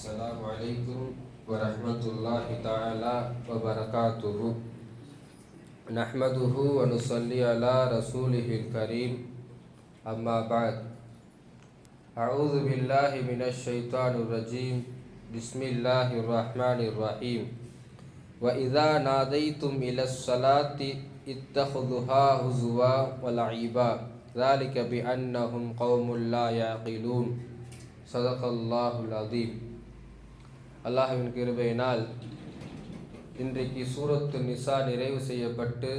السلام عليكم ورحمة الله تعالى وبركاته. نحمده ونصلي على رسوله الكريم. أما بعد، أعوذ بالله من الشيطان الرجيم. بسم الله الرحمن الرحيم. وإذا ناديتم إلى الصلاة اتخذوها هزوا ولعبا ذلك بأنهم قوم لا يعقلون. صدق الله العظيم. அல்லாஹ்வின் கிருபையினால் இன்றைக்கு சூரத்துல் நிசா நிறைவு செய்யப்பட்டு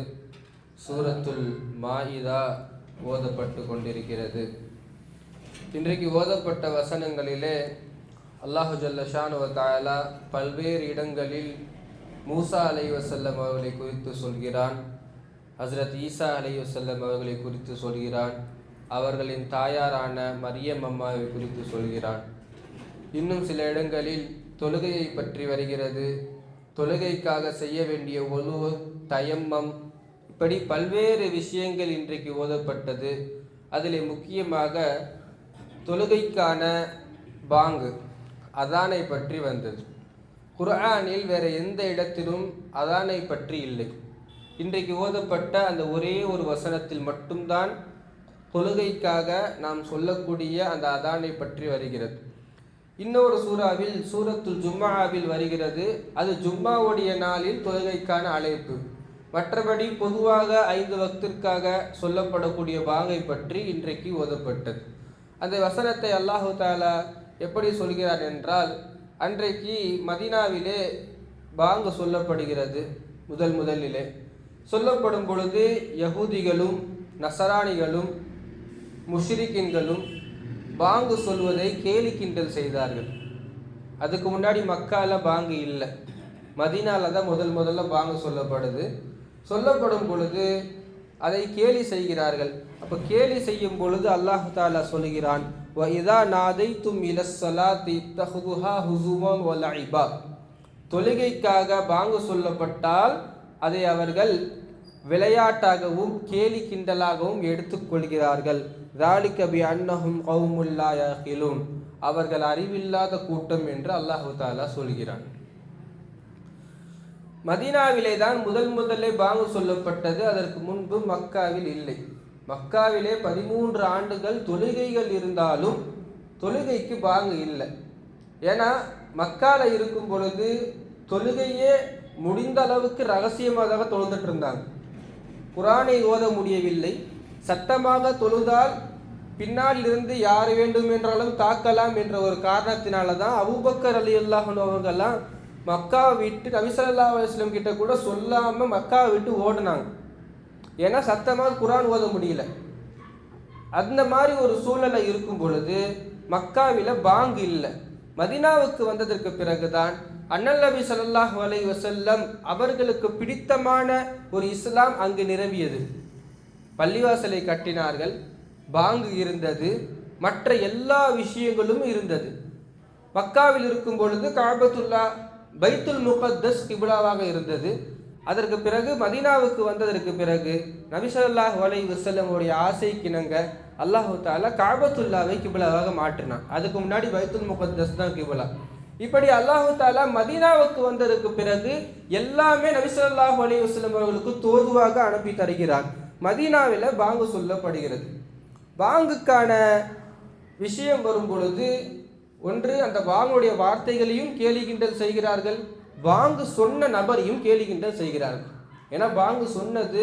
சூரத்துல் மாயிதா ஓதப்பட்டு கொண்டிருக்கிறது. இன்றைக்கு ஓதப்பட்ட வசனங்களிலே அல்லாஹு ஜல்ல ஷானு வ தஆலா பல்வேறு இடங்களில் மூசா அலைஹிவஸல்லம் அவர்களை குறித்து சொல்கிறான், ஹஸ்ரத் ஈசா அலைஹிவஸல்லம் அவர்களை குறித்து சொல்கிறான், அவர்களின் தாயாரான மரியம் அம்மாவை குறித்து சொல்கிறான். இன்னும் சில இடங்களில் தொழுகையை பற்றி வருகிறது. தொழுகைக்காக செய்ய வேண்டிய ஒழு, தயம்மம், இப்படி பல்வேறு விஷயங்கள் இன்றைக்கு ஓதப்பட்டது. அதில் முக்கியமாக தொழுகைக்கான பாங்கு, அதானை பற்றி வந்தது. குர்ஆனில் வேறு எந்த இடத்திலும் அதானை பற்றி இல்லை. இன்றைக்கு ஓதப்பட்ட அந்த ஒரே ஒரு வசனத்தில் மட்டும்தான் தொழுகைக்காக நாம் சொல்லக்கூடிய அந்த அதானை பற்றி வருகிறது. இன்னொரு சூறாவில் சூரத்துல் ஜும்ஆவில் வருகிறது. அது ஜும்மாவுடைய நாளில் தொழுகைக்கான அழைப்பு. மற்றபடி பொதுவாக 5 வக்திற்காக சொல்லப்படக்கூடிய பாங்கை பற்றி இன்றைக்கு ஓதப்பட்டது. அந்த வசனத்தை அல்லாஹு தஆலா எப்படி சொல்கிறார் என்றால், அன்றைக்கு மதீனாவிலே பாங்கு சொல்லப்படுகிறது. முதலிலே சொல்லப்படும் பொழுது யகூதிகளும் நசராணிகளும் முஷ்ரிக்கின்களும் பாங்கு சொல்வதை கேலி கிண்டல் செய்தார்கள். அதுக்கு முன்னாடி மக்கால பாங்கு இல்லை, மதீனால தான் முதல்ல பாங்கு சொல்லப்படும் பொழுது அதை கேலி செய்கிறார்கள். அப்போ கேலி செய்யும் பொழுது அல்லாஹ் தஆலா சொல்கிறான், வஇதா நாதைத்தும் இலஸ்ஸலாத்தி இத்தஹுதுஹா ஹுஸுவன் வலஇபா. தொழுகைக்காக பாங்கு சொல்லப்பட்டால் அதை அவர்கள் விளையாட்டாகவும் கேலி கிண்டலாகவும் எடுத்துக்கொள்கிறார்கள். ذَلِكَ بِأَنَّهُمْ قَوْمٌ لَا يَعْقِلُونَ. அவர்கள் அறிவில்லாத கூட்டம் என்று அல்லாஹ் தஆலா சொல்கிறான். மதீனாவிலே தான் முதல்ல பாங்கு சொல்லப்பட்டது. அதற்கு முன்பு மக்காவில் இல்லை. மக்காவிலே 13 ஆண்டுகள் தொழுகைகள் இருந்தாலும் தொழுகைக்கு பாங்கு இல்லை. ஏன்னா மக்கால இருக்கும் பொழுது தொழுகையே முடிந்த அளவுக்கு ரகசியமாக தொழுந்துட்டு இருந்தாங்க. குர்ஆனை ஓத முடியவில்லை. சத்தமாக தொழுதால் பின்னால் இருந்து யார் வேண்டும் என்றாலும் தாக்கலாம் என்ற ஒரு காரணத்தினால தான் அபூபக்கர் ரலியல்லாஹு அன்ஹு அவங்கெல்லாம் மக்காவை விட்டு நபி ஸல்லல்லாஹு அலைஹி வஸல்லம் கிட்ட கூட சொல்லாமல் மக்காவை விட்டு ஓடினாங்க. ஏன்னா சத்தமாக குர்ஆன் ஓத முடியல. அந்த மாதிரி ஒரு சூழ்நிலை இருக்கும் பொழுது மக்காவில் பாங்கு இல்லை. மதீனாவுக்கு வந்ததற்கு பிறகுதான் அண்ணல் நபி ஸல்லல்லாஹு அலைஹி வஸல்லம் அவர்களுக்கு பிடித்தமான ஒரு இஸ்லாம் அங்கு நிரம்பியது. பள்ளிவாசலை கட்டினார்கள், பாங்கு இருந்தது, மற்ற எல்லா விஷயங்களும் இருந்தது. மக்காவில் இருக்கும் பொழுது கஅபத்துல்லா பைத்துல் முகத்தஸ் கிப்லாவாக இருந்தது. அதற்கு பிறகு மதீனாவுக்கு வந்ததற்கு பிறகு நபி ஸல்லல்லாஹு அலைஹி வஸல்லம் உடைய ஆசைக்கிணங்க அல்லாஹ் தஆலா கஅபத்துல்லாவை கிப்லாவாக மாற்றினான். அதுக்கு முன்னாடி பைத்துல் முகத்தஸ் தான் கிப்லா. இப்படி அல்லாஹ் தஆலா மதீனாவுக்கு வந்ததற்கு பிறகு எல்லாமே நபி ஸல்லல்லாஹு அலைஹி வஸல்லம் அவர்களுக்கு தோதுவாக அனுப்பி தருகிறார். மதீனாவில் பாங்கு சொல்லப்படுகிறது. பாங்குக்கான விஷயம் வரும் பொழுது ஒன்று அந்த பாங்குடைய வார்த்தைகளையும் கேலி கிண்டல் செய்கிறார்கள், பாங்கு சொன்ன நபரையும் கேலி கிண்டல் செய்கிறார்கள். ஏன்னா பாங்கு சொன்னது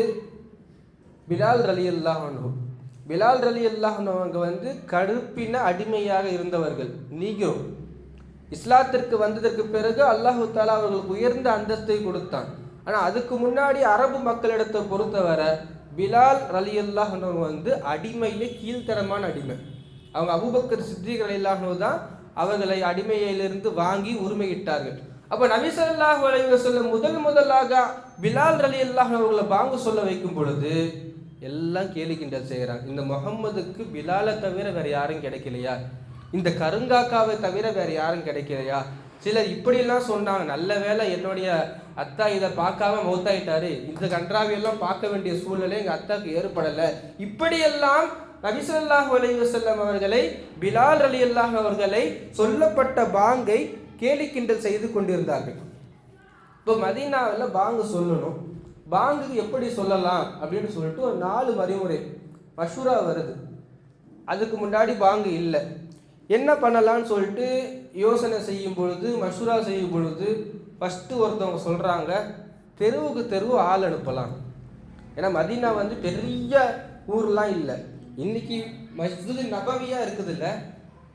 பிலால் ரலியல்லாஹு அன்ஹு. பிலால் ரலியல்லாஹு அன்ஹு அவங்க கருப்பின அடிமையாக இருந்தவர்கள். நீக்ரோ. இஸ்லாத்திற்கு வந்ததற்கு பிறகு அல்லாஹ் தஆலா அவர்களுக்கு உயர்ந்த அந்தஸ்தை கொடுத்தான். ஆனால் அதுக்கு முன்னாடி அரபு மக்களிடத்தை பொறுத்தவரை பிலால் ரலியல்லாஹு அன்ஹு அடிமையிலே கீழ்த்தரமான அடிமை. அவங்க அபூபக்கர் சித்திக் ரலியல்லாஹு அன்ஹு தான் அவர்களை அடிமையிலிருந்து வாங்கி உரிமையிட்டார்கள். அப்போ நபி ஸல்லல்லாஹு அலைஹி வஸல்லம் முதலாக பிலால் ரலியல்லாஹு அன்ஹு அவர்களை பாங்கு சொல்ல வைக்கும் பொழுது எல்லாம் கேலி கிண்டல் செய்கிறாங்க. இந்த முகம்மதுக்கு பிலாலை தவிர வேற யாரும் கிடைக்கலையா? இந்த கருங்காக்காவை தவிர வேற யாரும் கிடைக்கலையா? சிலர் இப்படியெல்லாம் சொன்னாங்க. நல்ல வேளை என்னுடைய அத்தா இதை பார்க்காம மௌத்தாயிட்டாரு, இந்த கன்றாவியெல்லாம் பார்க்க வேண்டிய சூழ்நிலை எங்கள் அத்தாக்கு ஏற்படலை. இப்படியெல்லாம் நபி ஸல்லல்லாஹு அலைஹி வஸல்லம் அவர்களை, பிலால் ரலியல்லாஹு அவர்களை சொல்லப்பட்ட பாங்கை கேலி கிண்டல் செய்து கொண்டிருந்தார்கள். இப்போ மதீனாவில் பாங்கு சொல்லணும், பாங்குக்கு எப்படி சொல்லலாம் அப்படின்னு சொல்லிட்டு ஒரு 4 வழிமுறை மஷூரா வருது. அதுக்கு முன்னாடி பாங்கு இல்லை, என்ன பண்ணலான்னு சொல்லிட்டு யோசனை செய்யும் பொழுது, மஷூரா செய்யும் பொழுது ஃபஸ்ட்டு ஒருத்தவங்க சொல்கிறாங்க, தெருவுக்கு தெருவு ஆள் அனுப்பலாம். ஏன்னா மதீனா வந்து பெரிய ஊர்லாம் இல்லை. இன்னைக்கு மஸ்ஜிது நபவியாக இருக்குது இல்லை,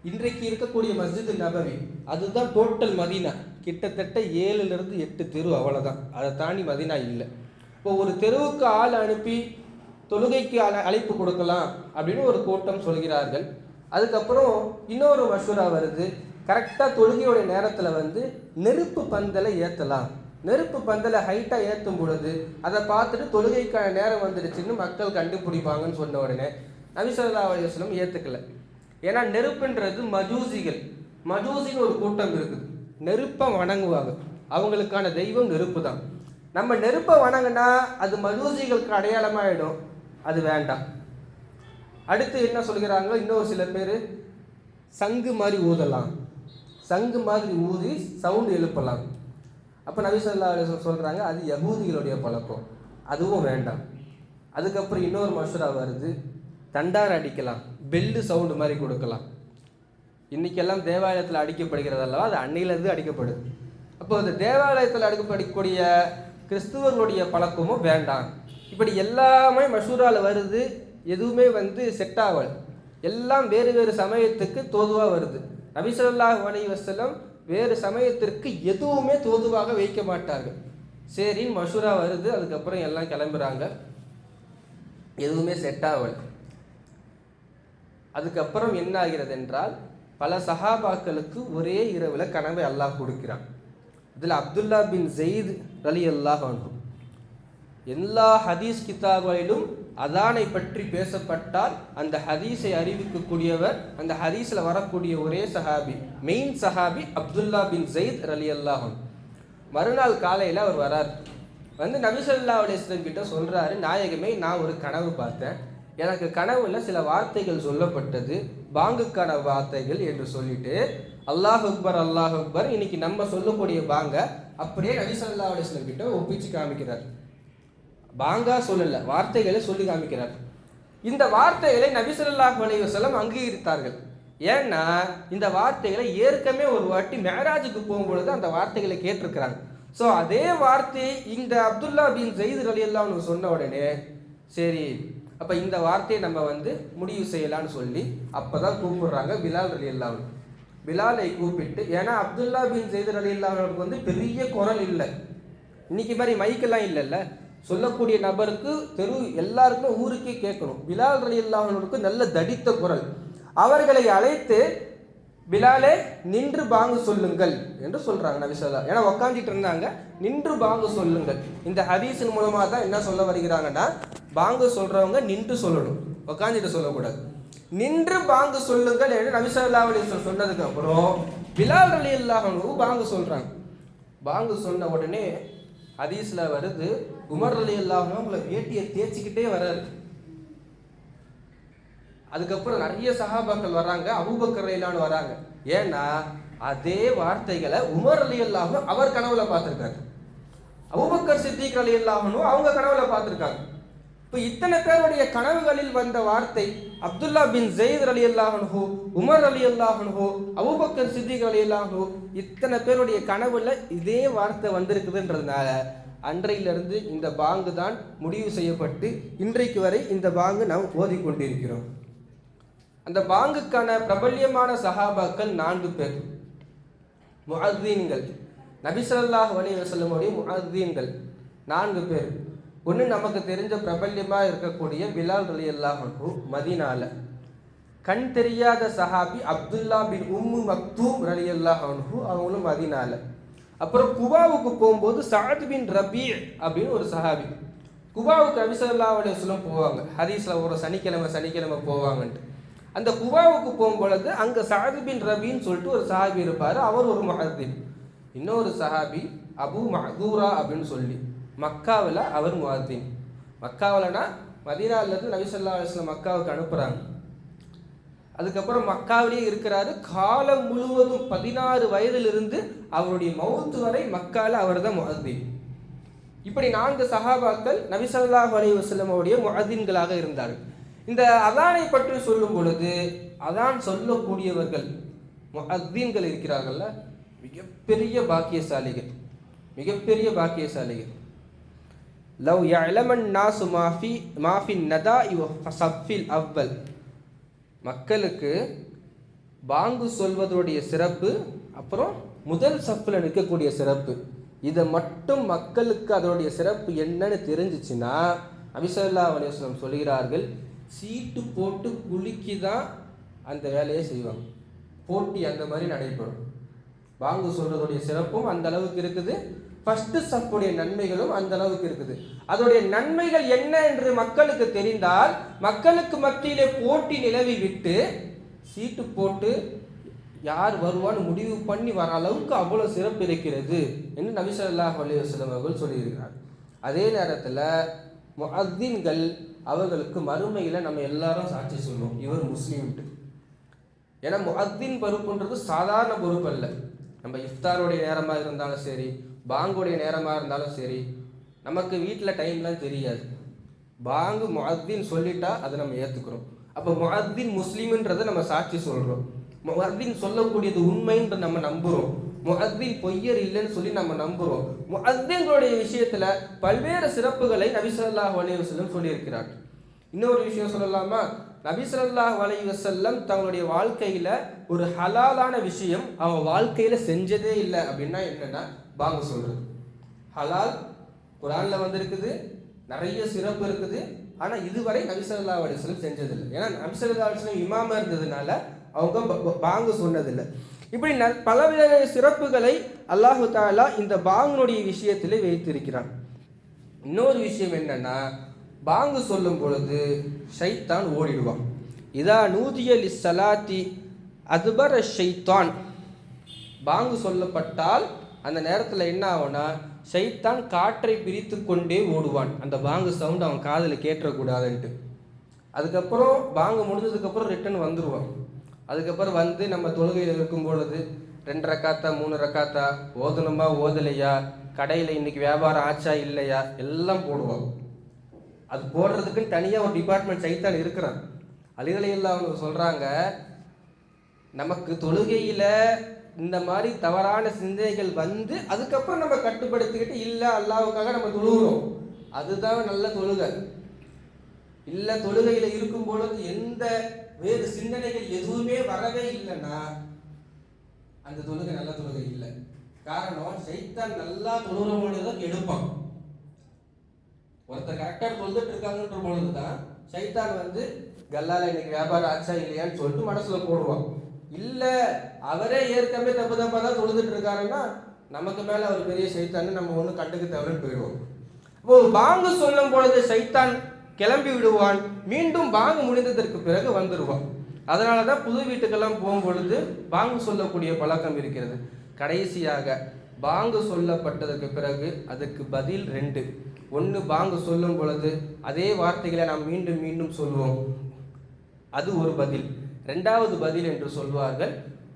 இன்றைக்கு இருக்கக்கூடிய மஸ்ஜிது நபவி அதுதான் டோட்டல் மதீனா. கிட்டத்தட்ட 7லிருந்து 8 தெரு, அவ்வளோதான். அதை தாண்டி மதீனா இல்லை. இப்போ ஒரு தெருவுக்கு ஆள் அனுப்பி தொழுகைக்கு அழைப்பு கொடுக்கலாம் அப்படின்னு ஒரு கூட்டம் சொல்கிறார்கள். அதுக்கப்புறம் இன்னொரு மஷூரா வருது, கரெக்டாக தொழுகையோடைய நேரத்தில் வந்து நெருப்பு பந்தலை ஏற்றலாம். நெருப்பு பந்தலை ஹைட்டாக ஏற்றும் பொழுது அதை பார்த்துட்டு தொழுகைக்கான நேரம் வந்துடுச்சுன்னு மக்கள் கண்டுபிடிப்பாங்கன்னு சொன்ன உடனே நபி ஸல்லல்லாஹு அலைஹி வஸல்லம் ஏற்றுக்கல. ஏன்னா நெருப்புன்றது மஜூசின்னு ஒரு கூட்டம் இருக்குது, நெருப்பை வணங்குவாங்க, அவங்களுக்கான தெய்வம் நெருப்பு தான். நம்ம நெருப்பை வணங்கினா அது மஜூசிகளுக்கு அடையாளமாகிடும், அது வேண்டாம். அடுத்து என்ன சொல்கிறாங்க, இன்னொரு சில பேர் சங்கு மாதிரி ஊதலாம், சங்கு மாதிரி ஊதி சவுண்டு எழுப்பலாம். அப்போ நபி ஸல்லல்லாஹு அலைஹி வஸல்லம் சொல்கிறாங்க அது யகூதிகளுடைய பழக்கம், அதுவும் வேண்டாம். அதுக்கப்புறம் இன்னொரு மஷூரா வருது, தண்டார் அடிக்கலாம், பெல்லு சவுண்டு மாதிரி கொடுக்கலாம். இன்றைக்கெல்லாம் தேவாலயத்தில் அடிக்கப்படுகிறதல்லவா, அது அன்னையிலேருந்து அடிக்கப்படுது. அப்போ அந்த தேவாலயத்தில் அடிக்கப்படக்கூடிய கிறிஸ்துவர்களுடைய பழக்கமும் வேண்டாம். இப்படி எல்லாமே மஷூராவில் வருது, எதுவுமே வந்து செட் ஆகலை, எல்லாம் வேறு வேறு சமயத்துக்கு தோதுவாக வருது. நபி ஸல்லல்லாஹு அலைஹி வஸல்லம் வேறு சமயத்திற்கு எதுவுமே தோதுவாக வைக்க மாட்டார்கள். சரின்னு மஷூரா வருது, அதுக்கப்புறம் எல்லாம் கிளம்புறாங்க, எதுவுமே செட் ஆகலை. அதுக்கப்புறம் என்ன ஆகிறது என்றால், பல சஹாபாக்களுக்கு ஒரே இரவில் கனவை அல்லாஹ் கொடுக்கிறான். இதில் அப்துல்லா பின் ஸெயித் ரலியல்லாஹு அன்ஹு, எல்லா ஹதீஸ் கிதாபுகளிலும் அதானை பற்றி பேசப்பட்டால் அந்த ஹதீஸை அறிவிக்கக்கூடியவர், அந்த ஹதீஸில் வரக்கூடிய ஒரே சஹாபி, மெயின் சஹாபி அப்துல்லா பின் ஸெயித் ரலியல்லாஹு அன்ஹு. மறுநாள் காலையில் அவர் வரார், வந்து நபி ஸல்லல்லாஹு அலைஹி வஸல்லம் கிட்ட சொல்கிறாரு, நாயகமே நான் ஒரு கனவு பார்த்தேன், எனக்கு கனவுல சில வார்த்தைகள் சொல்லப்பட்டது, பாங்குக்கான வார்த்தைகள் என்று சொல்லிட்டு அல்லாஹ் அக்பர் அல்லாஹ் அக்பர் இன்னைக்கு நம்ம சொல்லக்கூடிய பாங்க அப்படியே நபி ஸல்லல்லாஹு அலைஹி வஸல்லம் கிட்ட ஒப்பிச்சு காமிக்கிறார். பாங்கா சொல்லல, வார்த்தைகளை சொல்லி காமிக்கிறார். இந்த வார்த்தைகளை நபி ஸல்லல்லாஹு அலைஹி வஸல்லம் அங்கீகரித்தார்கள். ஏன்னா இந்த வார்த்தைகளை ஏற்கனவே ஒரு வாட்டி மேராஜுக்கு போகும்பொழுது அந்த வார்த்தைகளை கேட்டிருக்கிறாங்க. ஸோ அதே வார்த்தையை இந்த அப்துல்லா பின் ஸெயித் ரலியல்லாஹு அன்ஹு சொன்ன உடனே சரி அப்போ இந்த வார்த்தையை நம்ம வந்து முடிவு செய்யலான்னு சொல்லி அப்போ தான் கூப்பிடுறாங்க பிலால் ரலியல்லாஹு அன்ஹு. பிலாலை கூப்பிட்டு, ஏன்னா அப்துல்லா பின் ஸெயித் ரலியல்லாஹு அன்ஹுக்கு வந்து பெரிய குரல் இல்லை, இன்னைக்கு மாதிரி மைக்கெல்லாம் இல்லைல்ல, சொல்லக்கூடிய நபருக்கு தெரு எல்லாருக்கும் ஊருக்கே கேட்கணும். பிலால் ரலியல்லாஹு அன்ஹுக்கு நல்ல தடித்த குரல். அவர்களை அழைத்து பிலாலே நின்று பாங்கு சொல்லுங்கள் என்று சொல்றாங்க நபி ஸல்லல்லாஹு. ஏன்னா உக்காந்துட்டு இருந்தாங்க, நின்று பாங்கு சொல்லுங்கள். இந்த ஹதீஸின் மூலமாக தான் என்ன சொல்ல வருகிறாங்கன்னா, பாங்கு சொல்றவங்க நின்று சொல்லணும், உக்காந்துட்டு சொல்லக்கூடாது. நின்று பாங்கு சொல்லுங்கள் என்று நபி ஸல்லல்லாஹு அலைஹி வஸல்லம் சொன்னதுக்கு அப்புறம் பிலால் ரலியல்லாஹு அன்ஹு பாங்கு சொல்றாங்க. பாங்கு சொன்ன உடனே ஹதீஸ்ல வருது, உமர் ரலியல்லாஹு அன்ஹு அவங்களை வேட்டியை தேய்ச்சிக்கிட்டே வர்றாரு. அதுக்கப்புறம் நிறைய சஹாபாக்கள் வராங்க, அபூபக்கர் ரலியல்லாஹு வராங்க. ஏன்னா அதே வார்த்தைகளை உமர் ரலியல்லாஹு அவர் கனவுல பார்த்துருக்காங்க, அபூபக்கர் சித்திக் ரலியல்லாஹு அவங்க கனவுல பார்த்துருக்காங்க. இப்போ இத்தனை பேருடைய கனவுகளில் வந்த வார்த்தை அப்துல்லா பின் ஸெயித் ரலியல்லாஹு அன்ஹு, உமர் ரலியல்லாஹு அன்ஹு, அபூபக்கர் சித்திக் ரலியல்லாஹு அன்ஹு, இத்தனை பேருடைய கனவுல இதே வார்த்தை வந்திருக்குதுன்றதுனால அன்றையிலிருந்து இந்த பாங்கு தான் முடிவு செய்யப்பட்டு இன்றைக்கு வரை இந்த பாங்கு நாம் ஓதிக்கொண்டிருக்கிறோம். அந்த பாங்குக்கான பிரபல்யமான சஹாபாக்கள் 4 பேர் முஅzzீன்கள். நபி ஸல்லல்லாஹு அலைஹி வஸல்லம் உடைய முஅzzீன்கள் 4 பேர். ஒன்று நமக்கு தெரிஞ்ச பிரபல்யமாக இருக்கக்கூடிய பிலால் ரலியல்லாஹு அன்ஹு மதீனால. கண் தெரியாத சஹாபி அப்துல்லா பின் உம்மு மக்தூம் ரலியல்லாஹு அன்ஹு, அவங்களும் மதீனால. அப்புறம் குபாவுக்கு போகும்போது சஅத் பின் ரபீ அப்படின்னு ஒரு சஹாபி. குபாவுக்கு நபி ஸல்லல்லாஹு அலைஹி வஸல்லம் போவாங்க, ஹதீஸில் ஒரு சனிக்கிழமை போவாங்கன்ட்டு. அந்த குபாவுக்கு போகும்பொழுது அங்கே சஅத் பின் ரபீன்னு சொல்லிட்டு ஒரு சஹாபி இருப்பார், அவர் ஒரு முஅzzீன். இன்னொரு சஹாபி அபு மஹ்தூரா அப்படின்னு சொல்லி, மக்காவில் அவர் முஅzzீன். மக்காவில்னா மதீனாவிலேருந்து நபி ஸல்லல்லாஹு அலைஹி வஸல்லம் மக்காவுக்கு அனுப்புகிறாங்க. அதுக்கப்புறம் மக்காவிலேயே இருக்கிறாரு. காலம் முழுவதும் 16 வயதிலிருந்து அவருடைய மௌத்து வரை மக்கால அவர் தான் முஅத்தின். இப்படி 4 சஹாபாக்கள் நபி ஸல்லல்லாஹு அலைஹி வஸல்லம் அவருடைய முஅத்தின்களாக இருந்தார்கள். இந்த அதானை பற்றி சொல்லும் பொழுது அதான் சொல்லக்கூடியவர்கள் முஅத்தின்கள் இருக்கிறார்கள்ல, மிகப்பெரிய பாக்கியசாலிகள், மிகப்பெரிய பாக்கியசாலிகள். லவ் யஅலமன் நாசு மாஃபி நதாஇ ஃபஸஃபில் அவ்வல். மக்களுக்கு பாங்கு சொல்வதுடைய சிறப்பு, அப்புறம் முதல் சஃப்பில் நிற்கக்கூடிய சிறப்பு, இதை மட்டும் மக்களுக்கு அதனுடைய சிறப்பு என்னன்னு தெரிஞ்சிச்சுன்னா நபி ஸல்லல்லாஹு அலைஹி வஸல்லம் சொல்கிறார்கள், சீட்டு போட்டு குலுக்கி தான் அந்த வேலையை செய்வாங்க. போட்டி அந்த மாதிரி நடைபெறும். பாங்கு சொல்றதுடைய சிறப்பும் அந்த அளவுக்கு இருக்குது, ஃபர்ஸ்ட் சஃப்புடைய நன்மைகளும் அந்த அளவுக்கு இருக்குது. அதோடைய நன்மைகள் என்ன என்று மக்களுக்கு தெரிந்தால் மக்களுக்கு மத்தியிலே போட்டி நிலவி விட்டு சீட்டு போட்டு யார் வருவான்னு முடிவு பண்ணி வர அளவுக்கு அவ்வளவு சிறப்பு இருக்கிறது என்று நபி ஸல்லல்லாஹு அலைஹி வஸல்லம் அவர்கள் சொல்லியிருக்கிறார். அதே நேரத்தில் முஅத்தின்கள் அவர்களுக்கு மறுமையில் நம்ம எல்லாரும் சாட்சி சொல்லுவோம், இவர் முஸ்லீம்ட்டு. ஏன்னா முஅத்தின் பொறுப்புன்றது சாதாரண பொறுப்பு அல்ல. நம்ம இஃப்தாருடைய நேரமாக இருந்தாலும் சரி, பாங்குடைய நேரமாக இருந்தாலும் சரி, நமக்கு வீட்டில் டைம்லாம் தெரியாது. பாங்கு முஅத்தின் சொல்லிட்டா அதை நம்ம ஏற்றுக்கிறோம். அப்போ முஅத்தின் முஸ்லீம்ன்றதை நம்ம சாட்சி சொல்கிறோம். முஅத்தின் சொல்லக்கூடியது உண்மைன்ற நம்ம நம்புகிறோம். முஅத்தின் பொய்யர் இல்லைன்னு சொல்லி நம்ம நம்புகிறோம். முஅத்தின்களுடைய விஷயத்தில் பல்வேறு சிறப்புகளை நபி ஸல்லல்லாஹு அலைஹி வஸல்லம் சொல்லியிருக்கிறார். இன்னொரு விஷயம் சொல்லலாமா? நபி ஸல்லல்லாஹு அலைஹி வஸல்லம் தங்களுடைய வாழ்க்கையில் ஒரு ஹலாலான விஷயம் அவங்க வாழ்க்கையில் செஞ்சதே இல்லை அப்படின்னா என்னென்னா பாங்கு சொல்கிறது. ஹலால் குர்ஆனில் வந்திருக்குது, நிறைய சிறப்பு இருக்குது. ஆனால் இதுவரை நபி ஸல்லல்லாஹு அலைஹி வஸல்லம் செஞ்சதில்லை. ஏன்னா நபி ஸல்லல்லாஹு அலைஹி வஸல்லம் இமாமா இருந்ததுனால அவங்க பாங்கு சொன்னதில்லை. இப்படி பலவித சிறப்புகளை அல்லாஹு தஆலா இந்த பாங்குனுடைய விஷயத்திலே வைத்திருக்கிறான். இன்னொரு விஷயம் என்னன்னா, பாங்கு சொல்லும் பொழுது ஷைத்தான் ஓடிடுவான். இதா நூதிய லிஸ்ஸலாத்தி அதுபர ஷைத்தான். பாங்கு சொல்லப்பட்டால் அந்த நேரத்தில் என்ன ஆகும்னா, ஷைத்தான் காற்றை பிரித்து கொண்டே ஓடுவான். அந்த பாங்கு சவுண்ட் அவன் காதில் கேட்டக்கூடாதுன்ட்டு. அதுக்கப்புறம் பாங்கு முடிஞ்சதுக்கப்புறம் ரிட்டன் வந்துடுவான். அதுக்கப்புறம் வந்து நம்ம தொழுகையில் இருக்கும் பொழுது 2 ரக்காத்தா 3 ரக்காத்தா ஓதணுமா ஓதலையா, கடையில் இன்னைக்கு வியாபாரம் ஆச்சா இல்லையா எல்லாம் போடுவான். அது போடுறதுக்குன்னு தனியாக ஒரு டிபார்ட்மெண்ட் சைத்தான் இருக்கிறான். அலிகளையில் அவங்க சொல்கிறாங்க, நமக்கு தொழுகையில் இந்த மாதிரி தவறான சிந்தனைகள் வந்து அதுக்கப்புறம் நம்ம கட்டுப்படுத்திக்கிட்டு இல்லை அல்லாஹ்வுக்காக நம்ம தொழுகிறோம், அதுதான் நல்ல தொழுகை. இல்லை தொழுகையில் இருக்கும் பொழுது எந்த வேறு சிந்தனைகள் எதுவுமே வரவே இல்லைன்னா அந்த தொழுகை நல்ல தொழுகை இல்லை. காரணம், சைத்தான் நல்லா தொழுகிறவங்களே தான் எடுப்பான். ஒருத்தர் கரெக்டாக தொழுதுட்டு இருக்காங்கன்ற பொழுது தான் சைத்தான் வந்து கல்லால இன்னைக்கு வியாபாரம் ஆச்சா இல்லையான்னு சொல்லிட்டு மனசுல போடுவான். இல்லை அவரே ஏற்கனவே தப்பு தப்பாக தான் தொழுதுட்டு இருக்காருன்னா நமக்கு மேலே அவர் பெரிய சைத்தான்னு நம்ம ஒன்றும் கண்டுக்க தவறுன்னு போயிடுவோம். இப்போ பாங்கு சொல்லும் பொழுது சைத்தான் கிளம்பி விடுவான், மீண்டும் பாங்கு முடிந்ததற்கு பிறகு வந்துடுவான். அதனால தான் புது வீட்டுக்கெல்லாம் போகும் பொழுது பாங்கு சொல்லக்கூடிய பழக்கம் இருக்கிறது. கடைசியாக பாங்கு சொல்லப்பட்டதற்கு பிறகு அதுக்கு பதில் 2. ஒன்று, பாங்கு சொல்லும் பொழுது அதே வார்த்தைகளை நாம் மீண்டும் மீண்டும் சொல்வோம், அது ஒரு பதில். 2வது பதில் என்று சொல்வார்கள்,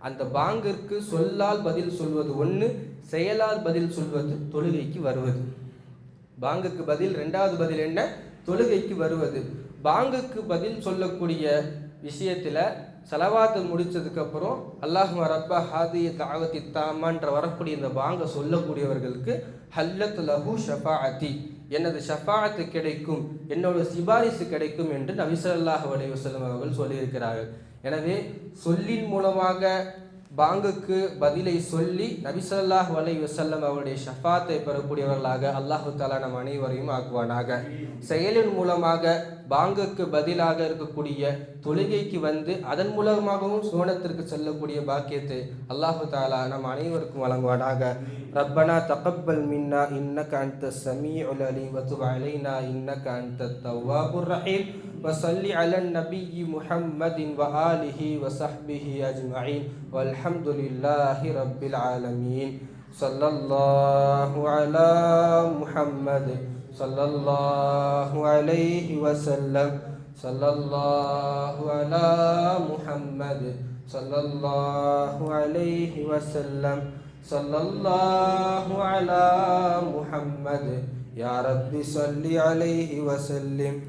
அந்த பாங்கிற்கு சொல்லால் பதில் சொல்வது ஒன்று, செயலால் பதில் சொல்வது தொழுகைக்கு வருவது. பாங்குக்கு பதில் 2வது பதில் என்ன? தொழுகைக்கு வருவது. பாங்குக்கு பதில் சொல்லக்கூடிய விஷயத்தில் சலவாத்து முடித்ததுக்கப்புறம் அல்லாஹும்ம ரப்ப ஹாதிஹி தஅவத்தி தாமான்ற வரக்கூடிய இந்த பாங்கை சொல்லக்கூடியவர்களுக்கு ஹல்லத் லஹு ஷஃபாஅத்தி, எனது ஷஃபாஅத்து கிடைக்கும், என்னோட சிபாரிசு கிடைக்கும் என்று நபி ஸல்லல்லாஹு அலைஹி வஸல்லம் அவர்கள் சொல்லியிருக்கிறார்கள். எனவே சொல்லின் மூலமாக பாங்குக்கு பதிலை சொல்லி நபி ஸல்லல்லாஹு அலைஹி வஸல்லம் அவருடைய ஷஃபாத்தை பெறக்கூடியவர்களாக அல்லாஹு தஆலா நம் அனைவரையும் ஆக்குவானாக. செயலின் மூலமாக பாங்குக்கு பதிலாக இருக்கக்கூடிய தொழுகைக்கு வந்து அதன் மூலமாகவும் சுவனத்திற்கு செல்லக்கூடிய பாக்கியத்தை அல்லாஹு தஆலா நம் அனைவருக்கும் வழங்குவானாக. ரப்பனா தகப்பல் மின்னா இன்னக அன்த ஸமீஉல் அலீம் வ துப் அலைனா இன்னக அன்தத் தவ்வாபுர் ரஹீம். وصلي على النبي محمد وآله وصحبه أجمعين والحمد لله رب العالمين. صلى الله على محمد صلى الله عليه وسلم ஸல்லல்லாஹு அலா முஹம்மது ஸல்லல்லாஹு அலைஹி வஸல்லம் ஸல்லல்லாஹு அலா முஹம்மது யா ரப்பி ஸல்லி அலைஹி வஸல்லிம்.